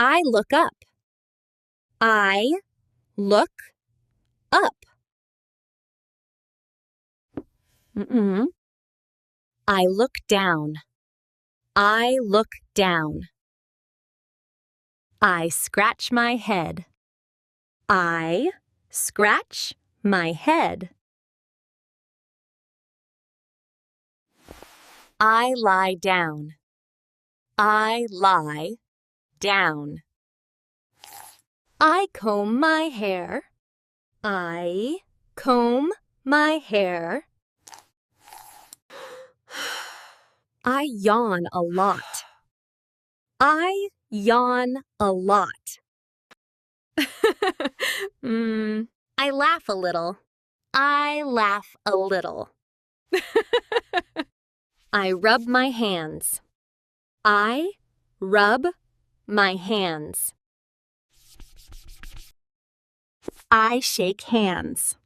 I look up. I look up. I look down. I look down. I scratch my head. I scratch my head. I lie down. I lie down. I comb my hair. I comb my hair. I yawn a lot. I yawn a lot. I laugh a little. I laugh a little. I rub my hands. I rub my hands. I shake hands.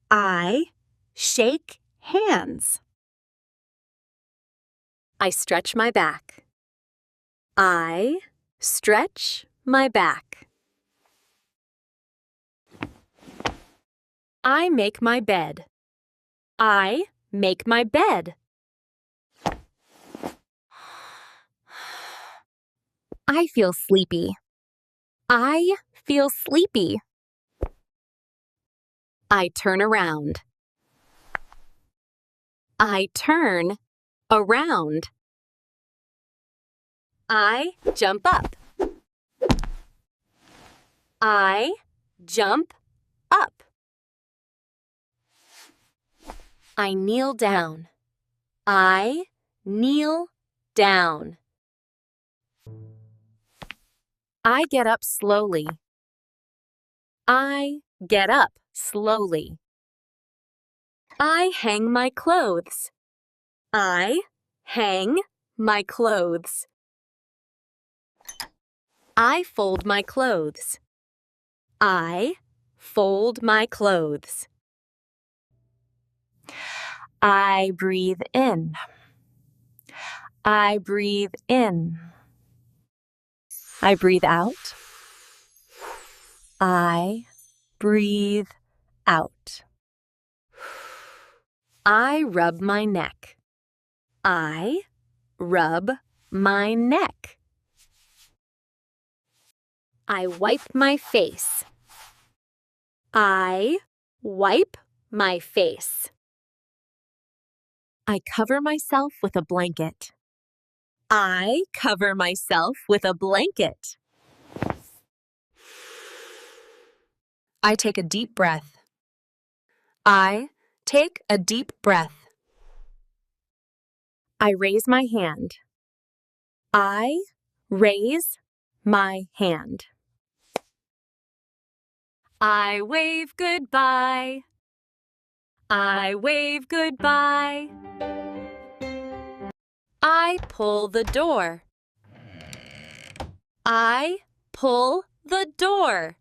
I shake hands. I stretch my back. I stretch my back. I make my bed. I make my bed. I feel sleepy. I feel sleepy. I turn around. I turn around. I jump up. I jump up. I kneel down. I kneel down. I get up slowly. I get up slowly. I hang my clothes. I hang my clothes. I fold my clothes. I fold my clothes. I breathe in. I breathe in. I breathe out. I breathe out. I rub my neck. I rub my neck. I wipe my face. I wipe my face. I cover myself with a blanket. I cover myself with a blanket. I take a deep breath. I take a deep breath. I raise my hand. I raise my hand. I wave goodbye. I wave goodbye. I pull the door. I pull the door.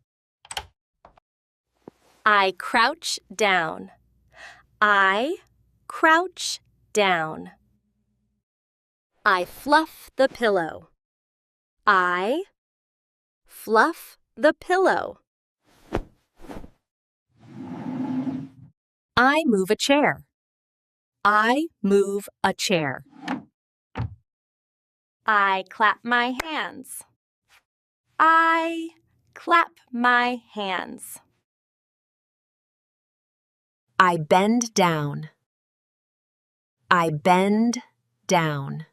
I crouch down. I crouch down. I fluff the pillow. I fluff the pillow. I move a chair. I move a chair. I clap my hands. I clap my hands. I bend down. I bend down.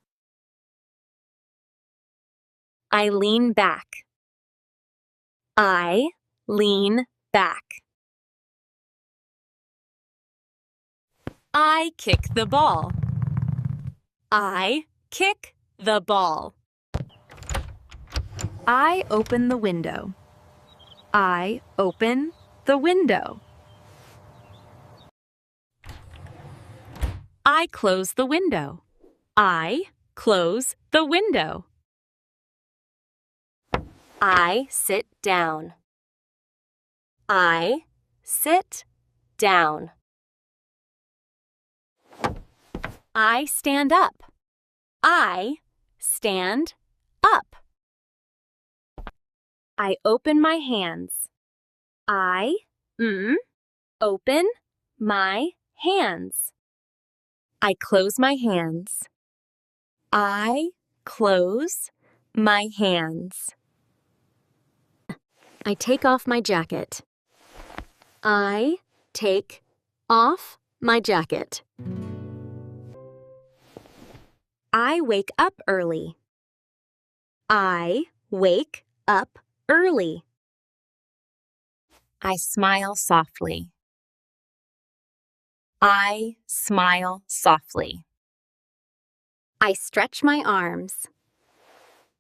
I lean back. I lean back. I kick the ball. I kick the ball. I open the window. I open the window. I close the window. I close the window. I sit down. I sit down. I stand up. I stand up. I open my hands. I open my hands. I close my hands. I close my hands. I take off my jacket. I take off my jacket. I wake up early. I wake up early. I smile softly. I smile softly. I stretch my arms.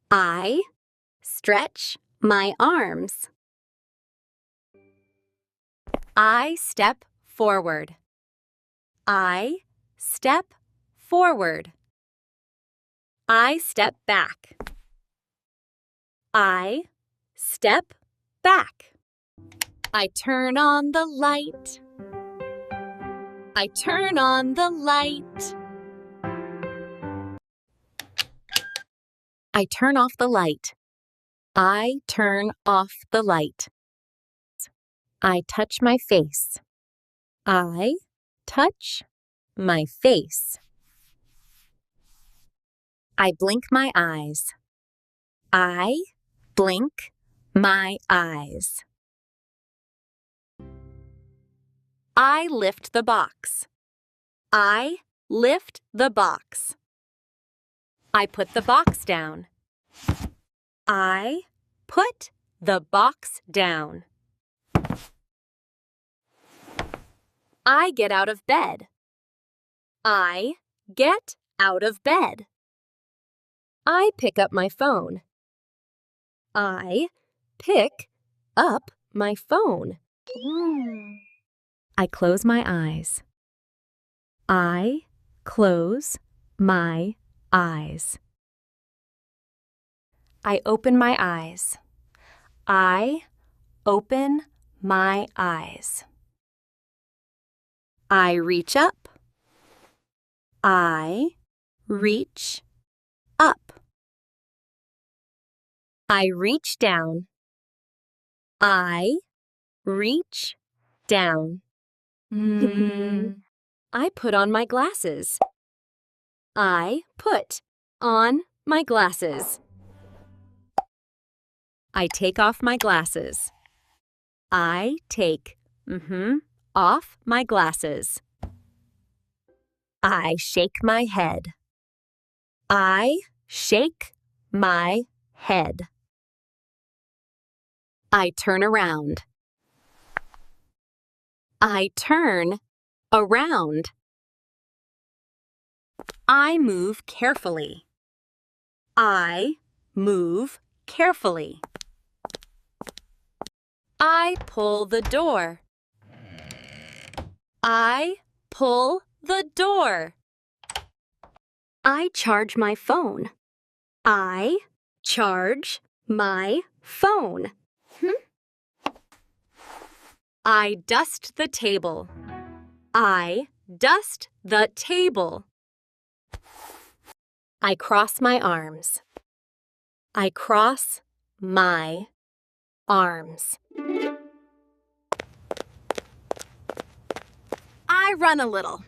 I stretch my arms. I step forward. I step forward. I step back. I step back. I turn on the light. I turn on the light. I turn off the light. I turn off the light. I touch my face. I touch my face. I blink my eyes. I blink my eyes. I lift the box. I lift the box. I put the box down. I put the box down. I get out of bed. I get out of bed. I pick up my phone. I pick up my phone. I close my eyes. I close my eyes. I open my eyes. I open my eyes. I reach up. I reach up. I reach down. I reach down. I put on my glasses. I put on my glasses. I take off my glasses. I take off my glasses. I shake my head. I shake my head. I turn around. I turn around. I move carefully. I move carefully. I pull the door. I pull the door. I charge my phone. I charge my phone. I dust the table. I dust the table. I cross my arms. I cross my arms. I run a little.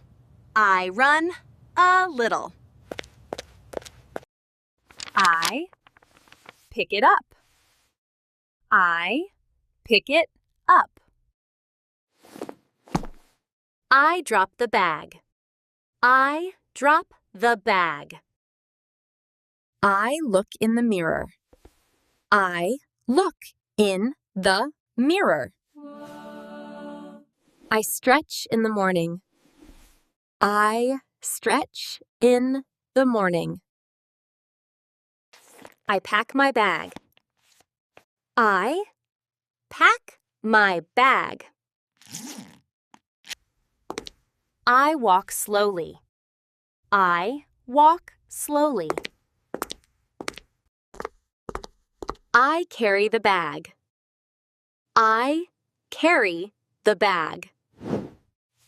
I run a little. I pick it up. I pick it up. I drop the bag. I drop the bag. I look in the mirror. I look in the mirror. I stretch in the morning. I stretch in the morning. I pack my bag. I pack my bag. I walk slowly. I walk slowly. I carry the bag. I carry the bag.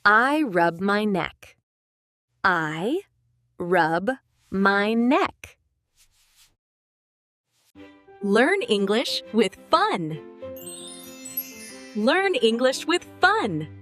I rub my neck. I rub my neck. Learn English with fun. Learn English with fun.